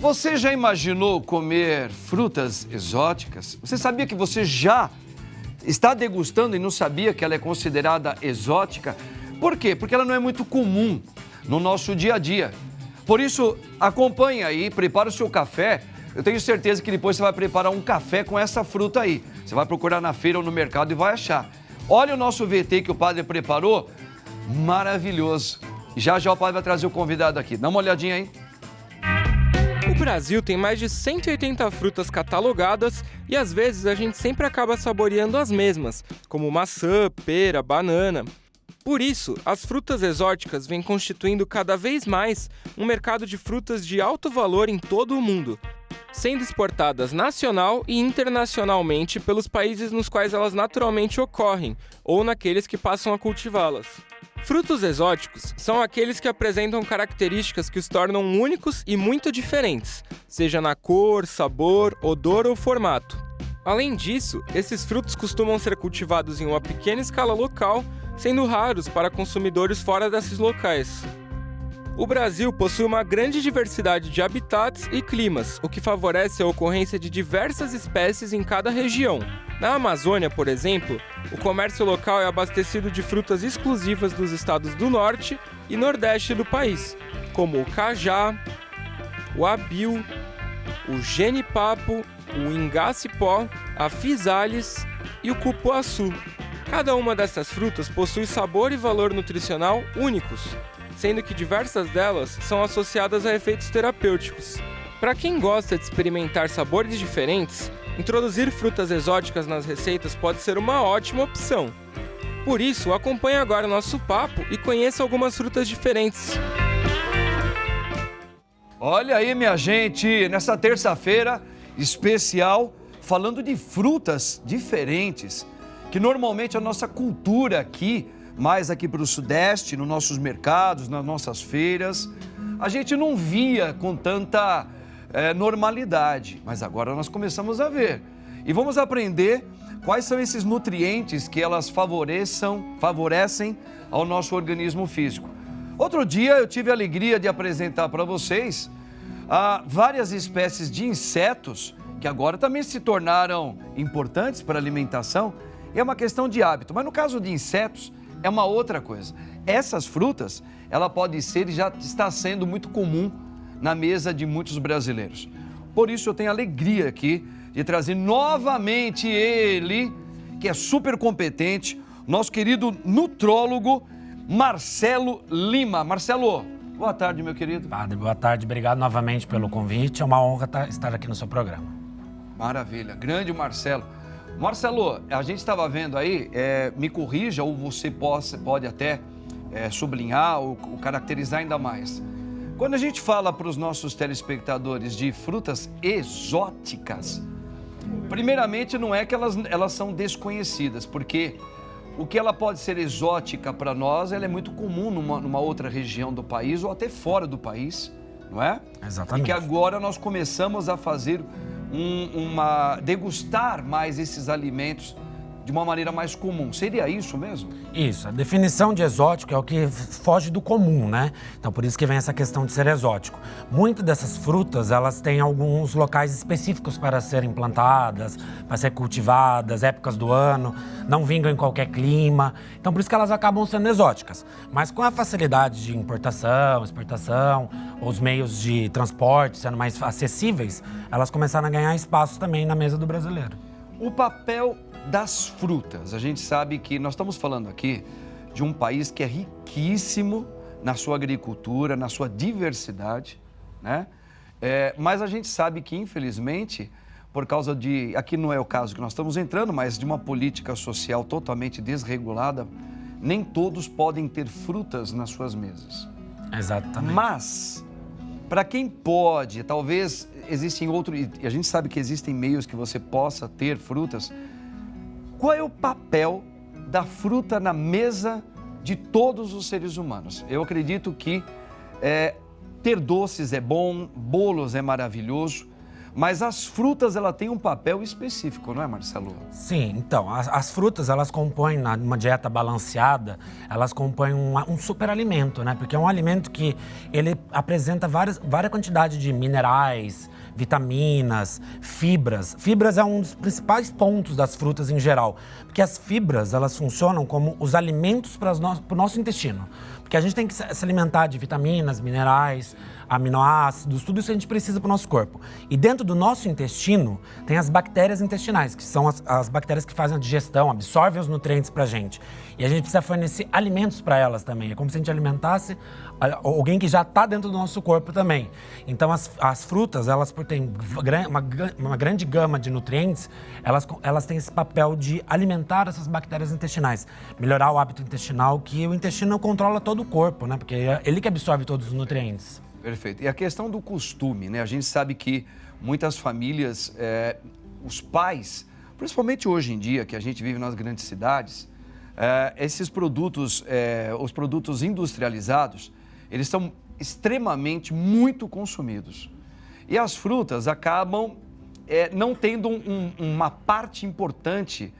Você já imaginou comer frutas exóticas? Você sabia que você já está degustando e não sabia que ela é considerada exótica? Por quê? Porque ela não é muito comum no nosso dia a dia. Por isso, acompanhe aí, prepara o seu café. Eu tenho certeza que depois você vai preparar um café com essa fruta aí. Você vai procurar na feira ou no mercado e vai achar. Olha o nosso VT que o padre preparou. Maravilhoso. Já já o padre vai trazer o convidado aqui. Dá uma olhadinha aí. O Brasil tem mais de 180 frutas catalogadas e às vezes a gente sempre acaba saboreando as mesmas, como maçã, pera, banana. Por isso, as frutas exóticas vêm constituindo cada vez mais um mercado de frutas de alto valor em todo o mundo, sendo exportadas nacional e internacionalmente pelos países nos quais elas naturalmente ocorrem ou naqueles que passam a cultivá-las. Frutos exóticos são aqueles que apresentam características que os tornam únicos e muito diferentes, seja na cor, sabor, odor ou formato. Além disso, esses frutos costumam ser cultivados em uma pequena escala local, sendo raros para consumidores fora desses locais. O Brasil possui uma grande diversidade de habitats e climas, o que favorece a ocorrência de diversas espécies em cada região. Na Amazônia, por exemplo, o comércio local é abastecido de frutas exclusivas dos estados do norte e nordeste do país, como o cajá, o abil, o genipapo, o ingá-cipó, a physalis e o cupuaçu. Cada uma dessas frutas possui sabor e valor nutricional únicos, sendo que diversas delas são associadas a efeitos terapêuticos. Para quem gosta de experimentar sabores diferentes, introduzir frutas exóticas nas receitas pode ser uma ótima opção. Por isso, acompanhe agora o nosso papo e conheça algumas frutas diferentes. Olha aí, minha gente, nessa terça-feira especial, falando de frutas diferentes, que normalmente a nossa cultura aqui, mais aqui para o Sudeste, nos nossos mercados, nas nossas feiras, a gente não via com tanta normalidade, mas agora nós começamos a ver. E vamos aprender quais são esses nutrientes que elas favorecem ao nosso organismo físico. Outro dia eu tive a alegria de apresentar para vocês várias espécies de insetos que agora também se tornaram importantes para a alimentação. É uma questão de hábito, mas no caso de insetos é uma outra coisa. Essas frutas, ela pode ser e já está sendo muito comum na mesa de muitos brasileiros. Por isso eu tenho a alegria aqui de trazer novamente ele, que é super competente, nosso querido nutrólogo Marcelo Lima. Marcelo, boa tarde, meu querido. Padre, boa tarde, obrigado novamente pelo convite, é uma honra estar aqui no seu programa. Maravilha, grande Marcelo. Marcelo, a gente estava vendo aí, me corrija ou você pode até sublinhar ou caracterizar ainda mais. Quando a gente fala para os nossos telespectadores de frutas exóticas, primeiramente não é que elas são desconhecidas, porque o que ela pode ser exótica para nós, ela é muito comum numa outra região do país ou até fora do país, não é? Exatamente. E que agora nós começamos a fazer degustar mais esses alimentos de uma maneira mais comum. Seria isso mesmo? Isso, a definição de exótico é o que foge do comum, né? Então, por isso que vem essa questão de ser exótico. Muitas dessas frutas, elas têm alguns locais específicos para serem plantadas, para ser cultivadas, épocas do ano, não vingam em qualquer clima. Então, por isso que elas acabam sendo exóticas. Mas com a facilidade de importação, exportação, os meios de transporte sendo mais acessíveis, elas começaram a ganhar espaço também na mesa do brasileiro. O papel das frutas. A gente sabe que nós estamos falando aqui de um país que é riquíssimo na sua agricultura, na sua diversidade, né? Mas a gente sabe que, infelizmente, por causa aqui não é o caso que nós estamos entrando, mas de uma política social totalmente desregulada, nem todos podem ter frutas nas suas mesas. Exatamente. Mas, para quem pode, talvez existem outros, e a gente sabe que existem meios que você possa ter frutas. Qual é o papel da fruta na mesa de todos os seres humanos? Eu acredito que ter doces é bom, bolos é maravilhoso, Mas as frutas, ela tem um papel específico, não é, Marcelo? Sim, então, as frutas, elas compõem, numa dieta balanceada, elas compõem um superalimento, né? Porque é um alimento que ele apresenta várias quantidades de minerais, vitaminas, fibras. Fibras é um dos principais pontos das frutas em geral, porque as fibras, elas funcionam como os alimentos para o nosso intestino. Porque a gente tem que se alimentar de vitaminas, minerais, aminoácidos, tudo isso a gente precisa para o nosso corpo. E dentro do nosso intestino tem as bactérias intestinais, que são as bactérias que fazem a digestão, absorvem os nutrientes para a gente. E a gente precisa fornecer alimentos para elas também. É como se a gente alimentasse alguém que já está dentro do nosso corpo também. Então as frutas, elas por terem uma grande gama de nutrientes, elas têm esse papel de alimentar essas bactérias intestinais, melhorar o hábito intestinal, que o intestino controla todo o corpo, né? Porque é ele que absorve todos os nutrientes. Perfeito. E a questão do costume, né? A gente sabe que muitas famílias, os pais, principalmente hoje em dia, que a gente vive nas grandes cidades, esses produtos, os produtos industrializados, eles são extremamente muito consumidos. E as frutas acabam não tendo uma parte importante,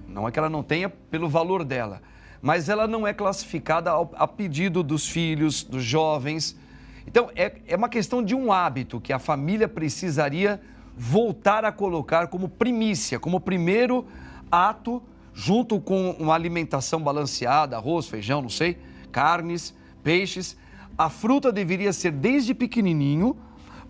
não é que ela não tenha pelo valor dela, mas ela não é classificada a pedido dos filhos, dos jovens. Então, é uma questão de um hábito que a família precisaria voltar a colocar como primícia, como primeiro ato, junto com uma alimentação balanceada, arroz, feijão, não sei, carnes, peixes. A fruta deveria ser desde pequenininho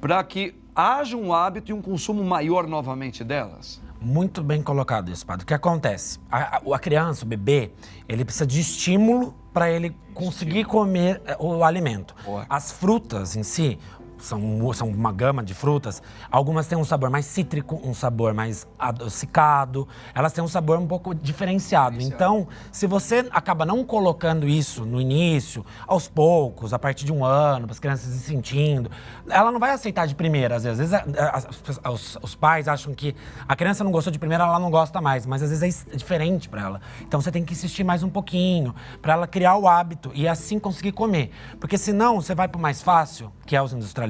para que haja um hábito e um consumo maior novamente delas. Muito bem colocado isso, padre. O que acontece? A criança, o bebê, ele precisa de estímulo para ele conseguir comer o alimento. Boa. As frutas em si são uma gama de frutas. Algumas têm um sabor mais cítrico, um sabor mais adocicado. Elas têm um sabor um pouco diferenciado. Então, se você acaba não colocando isso no início, aos poucos, a partir de 1 ano, para as crianças se sentindo, ela não vai aceitar de primeira. Às vezes os pais acham que a criança não gostou de primeira, ela não gosta mais. Mas às vezes é diferente para ela. Então, você tem que insistir mais um pouquinho para ela criar o hábito e assim conseguir comer. Porque senão, você vai para o mais fácil, que é os industrializados,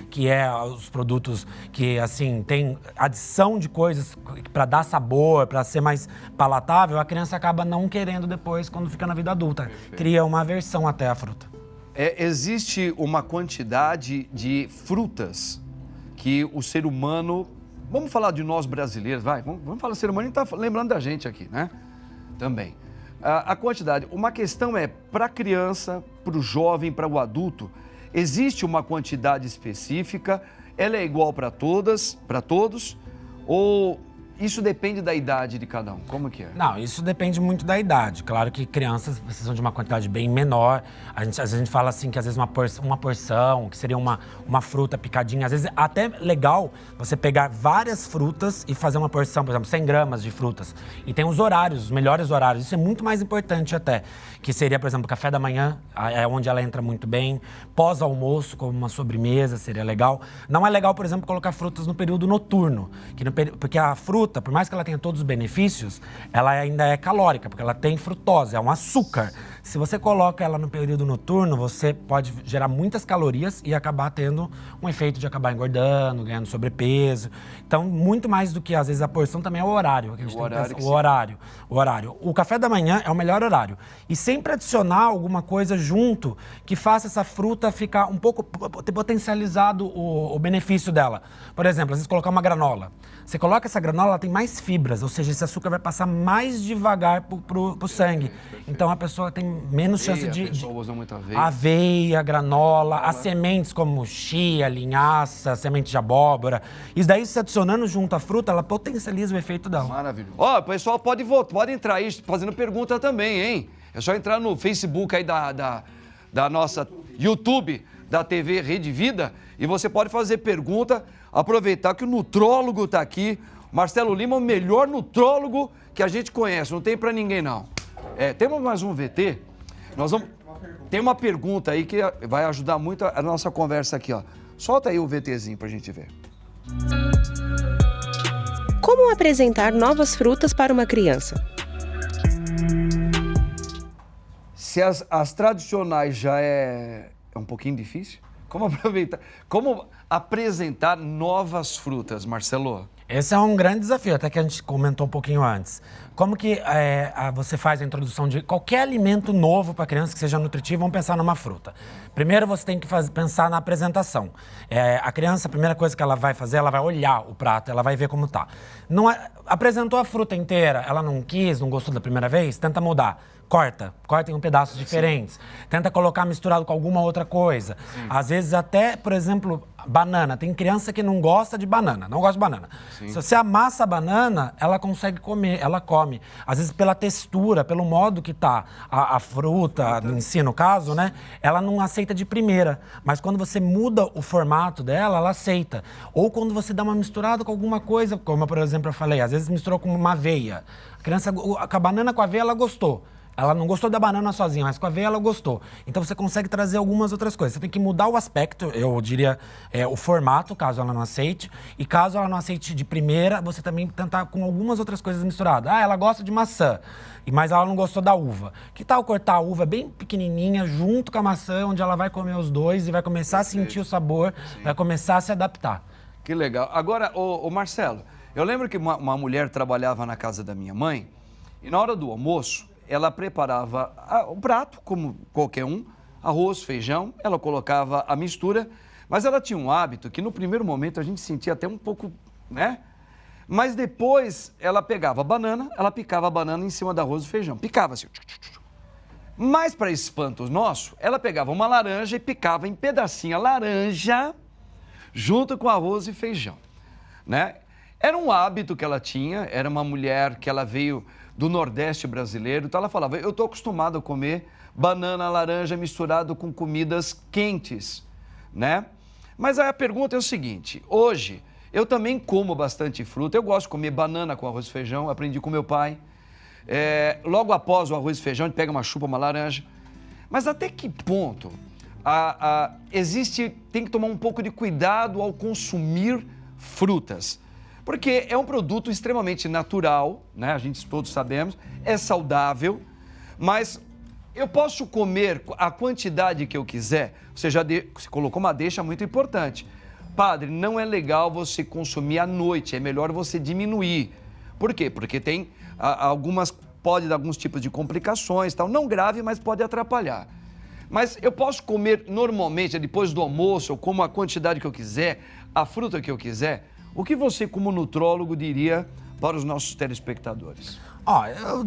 que é os produtos que, assim, tem adição de coisas para dar sabor, para ser mais palatável, a criança acaba não querendo depois, quando fica na vida adulta. Perfeito. Cria uma aversão até à fruta. Existe uma quantidade de frutas que o ser humano... Vamos falar de nós brasileiros, vai? Vamos falar do ser humano, a gente está lembrando da gente aqui, né? Também. A quantidade. Uma questão é, para a criança, para o jovem, para o adulto, existe uma quantidade específica, ela é igual para todos, ou isso depende da idade de cada um? Como que é? Não, isso depende muito da idade. Claro que crianças precisam de uma quantidade bem menor. Às vezes a gente fala assim que às vezes uma porção, que seria uma fruta picadinha. Às vezes é até legal você pegar várias frutas e fazer uma porção, por exemplo, 100 gramas de frutas. E tem os horários, os melhores horários. Isso é muito mais importante até. Que seria, por exemplo, café da manhã, é onde ela entra muito bem. Pós-almoço, como uma sobremesa, seria legal. Não é legal, por exemplo, colocar frutas no período noturno. Porque a fruta, por mais que ela tenha todos os benefícios, ela ainda é calórica, porque ela tem frutose, é um açúcar. Se você coloca ela no período noturno, você pode gerar muitas calorias e acabar tendo um efeito de acabar engordando, ganhando sobrepeso. Então, muito mais do que, às vezes, a porção também é o horário. O horário. O café da manhã é o melhor horário. E sempre adicionar alguma coisa junto que faça essa fruta ficar um pouco, ter potencializado o benefício dela. Por exemplo, às vezes colocar uma granola. Você coloca essa granola, ela tem mais fibras, ou seja, esse açúcar vai passar mais devagar pro sangue. Perfeito. Então a pessoa tem menos chance de... A pessoa usa muito aveia. Aveia, granola, as sementes como chia, linhaça, semente de abóbora. Isso daí, se adicionando junto à fruta, ela potencializa o efeito dela. Maravilhoso. Ó, o pessoal pode entrar aí fazendo pergunta também, hein? É só entrar no Facebook aí da nossa YouTube, da TV Rede Vida, e você pode fazer pergunta, aproveitar que o nutrólogo está aqui. Marcelo Lima, o melhor nutrólogo que a gente conhece, não tem para ninguém não. Temos mais um VT, tem uma pergunta aí que vai ajudar muito a nossa conversa aqui, ó. Solta aí o VTzinho pra gente ver. Como apresentar novas frutas para uma criança? Se as tradicionais já é um pouquinho difícil? Como aproveitar, como apresentar novas frutas, Marcelo? Esse é um grande desafio, até que a gente comentou um pouquinho antes. Como que você faz a introdução de qualquer alimento novo para criança que seja nutritivo, vamos pensar numa fruta. Primeiro você tem que pensar na apresentação. A criança, a primeira coisa que ela vai fazer, ela vai olhar o prato, ela vai ver como tá. Apresentou a fruta inteira, ela não quis, não gostou da primeira vez, tenta mudar. Corta em pedaços diferentes. Tenta colocar misturado com alguma outra coisa. Às vezes até, por exemplo, banana. Tem criança que não gosta de banana, não gosta de banana. Se você amassa a banana, ela consegue comer, ela come. Às vezes pela textura, pelo modo que tá a fruta em si, no caso, né? Ela não aceita de primeira. Mas quando você muda o formato dela, ela aceita. Ou quando você dá uma misturada com alguma coisa, como por exemplo eu falei, às vezes misturou com uma aveia. A criança, com a banana com a aveia, ela gostou. Ela não gostou da banana sozinha, mas com a aveia ela gostou. Então você consegue trazer algumas outras coisas. Você tem que mudar o aspecto, eu diria, o formato, caso ela não aceite. E caso ela não aceite de primeira, você também tentar com algumas outras coisas misturadas. Ela gosta de maçã, mas ela não gostou da uva. Que tal cortar a uva bem pequenininha, junto com a maçã, onde ela vai comer os dois e vai começar a sentir o sabor, vai começar a se adaptar. Que legal. Agora, ô Marcelo, eu lembro que uma mulher trabalhava na casa da minha mãe e na hora do almoço, ela preparava um prato, como qualquer um, arroz, feijão, ela colocava a mistura, mas ela tinha um hábito que no primeiro momento a gente sentia até um pouco, né? Mas depois ela pegava a banana, ela picava a banana em cima do arroz e feijão, picava assim. Mas para espanto nosso, ela pegava uma laranja e picava em pedacinho a laranja junto com arroz e feijão, né? Era um hábito que ela tinha, era uma mulher que ela veio do Nordeste brasileiro, então ela falava, eu estou acostumado a comer banana, laranja misturado com comidas quentes, né? Mas aí a pergunta é o seguinte, hoje eu também como bastante fruta, eu gosto de comer banana com arroz e feijão, aprendi com meu pai, logo após o arroz e feijão a gente pega uma chupa, uma laranja, mas até que ponto tem que tomar um pouco de cuidado ao consumir frutas? Porque é um produto extremamente natural, né? A gente todos sabemos, é saudável, mas eu posso comer a quantidade que eu quiser. Você colocou uma deixa muito importante. Padre, não é legal você consumir à noite, é melhor você diminuir. Por quê? Porque tem pode dar alguns tipos de complicações, tal, não grave, mas pode atrapalhar. Mas eu posso comer normalmente, depois do almoço, eu como a quantidade que eu quiser, a fruta que eu quiser. O que você, como nutrólogo, diria para os nossos telespectadores?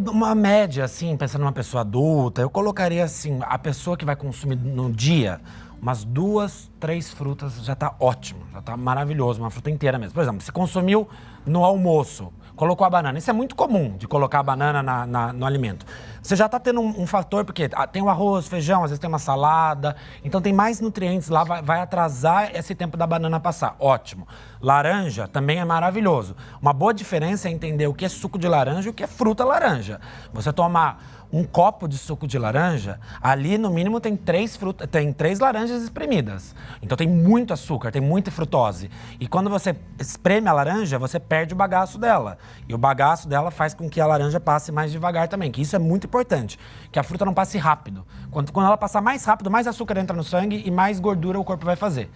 Uma média, assim, pensando numa pessoa adulta, eu colocaria assim, a pessoa que vai consumir no dia, umas 2, 3 frutas já tá ótimo, já tá maravilhoso, uma fruta inteira mesmo. Por exemplo, se consumiu no almoço, colocou a banana. Isso é muito comum, de colocar a banana no alimento. Você já está tendo um fator, porque tem o arroz, feijão, às vezes tem uma salada, então tem mais nutrientes lá, vai atrasar esse tempo da banana passar. Ótimo. Laranja também é maravilhoso. Uma boa diferença é entender o que é suco de laranja e o que é fruta laranja. Você tomar um copo de suco de laranja, ali no mínimo tem 3 laranjas espremidas. Então tem muito açúcar, tem muita frutose. E quando você espreme a laranja, você perde o bagaço dela. E o bagaço dela faz com que a laranja passe mais devagar também, que isso é muito importante, que a fruta não passe rápido. Quando ela passar mais rápido, mais açúcar entra no sangue e mais gordura o corpo vai fazer.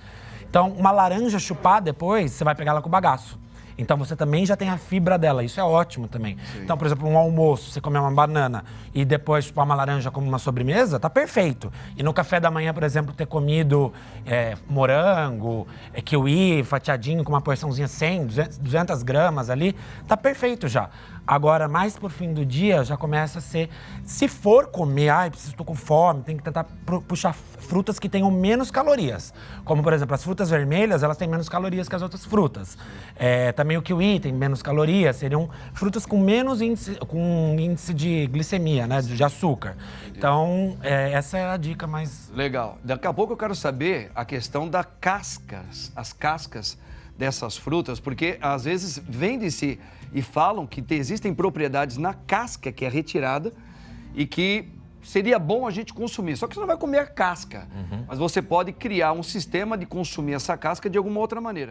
Então, uma laranja chupada depois, você vai pegar ela com o bagaço. Então, você também já tem a fibra dela, isso é ótimo também. Sim. Então, por exemplo, um almoço, você comer uma banana e depois chupar uma laranja como uma sobremesa, tá perfeito. E no café da manhã, por exemplo, ter comido morango, kiwi, fatiadinho, com uma porçãozinha 100, 200 gramas ali, tá perfeito já. Agora, mais pro fim do dia, já começa a ser... Se for comer, estou com fome, tem que tentar puxar frutas que tenham menos calorias. Como, por exemplo, as frutas vermelhas, elas têm menos calorias que as outras frutas. Também o kiwi tem menos calorias, seriam frutas com menos índice de glicemia, né, de açúcar. Então, essa é a dica mais... Legal. Daqui a pouco eu quero saber a questão das cascas, as cascas dessas frutas, porque às vezes vende-se e falam que existem propriedades na casca que é retirada e que seria bom a gente consumir. Só que você não vai comer a casca, mas você pode criar um sistema de consumir essa casca de alguma outra maneira.